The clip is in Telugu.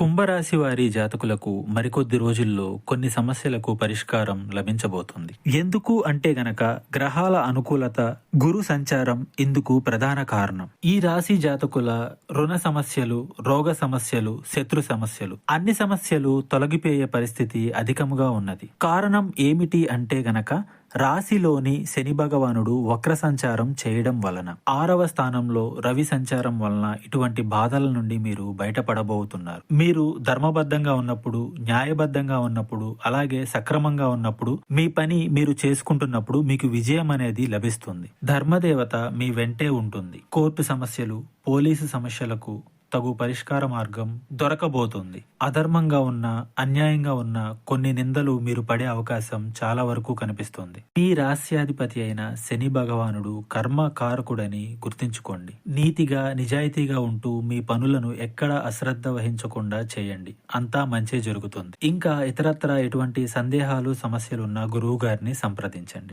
కుంభరాశి వారి జాతకులకు మరికొద్ది రోజుల్లో కొన్ని సమస్యలకు పరిష్కారం లభించబోతుంది. ఎందుకు అంటే గనక గ్రహాల అనుకూలత, గురు సంచారం ఇందుకు ప్రధాన కారణం. ఈ రాశి జాతకుల రుణ సమస్యలు, రోగ సమస్యలు, శత్రు సమస్యలు అన్ని సమస్యలు తొలగిపోయే పరిస్థితి అధికముగా ఉన్నది. కారణం ఏమిటి అంటే గనక రాశిలోని శని భగవానుడు వక్ర సంచారం చేయడం వలన, 6వ స్థానంలో రవి సంచారం వలన ఇటువంటి బాధల నుండి మీరు బయటపడబోతున్నారు. మీరు ధర్మబద్ధంగా ఉన్నప్పుడు, న్యాయబద్ధంగా ఉన్నప్పుడు, అలాగే సక్రమంగా ఉన్నప్పుడు, మీ పని మీరు చేసుకుంటున్నప్పుడు మీకు విజయం అనేది లభిస్తుంది. ధర్మదేవత మీ వెంటే ఉంటుంది. కోర్టు సమస్యలు, పోలీసు సమస్యలకు తగు పరిష్కార మార్గం దొరకబోతుంది. అధర్మంగా ఉన్న, అన్యాయంగా ఉన్న కొన్ని నిందలు మీరు పడే అవకాశం చాలా వరకు కనిపిస్తుంది. ఈ రాస్యాధిపతి అయిన శని భగవానుడు కర్మకారకుడని గుర్తించుకోండి. నీతిగా, నిజాయితీగా ఉంటూ మీ పనులను ఎక్కడ అశ్రద్ధ వహించకుండా చేయండి. అంతా మంచే జరుగుతుంది. ఇంకా ఇతరత్రా ఎటువంటి సందేహాలు, సమస్యలున్నా గురువు గారిని సంప్రదించండి.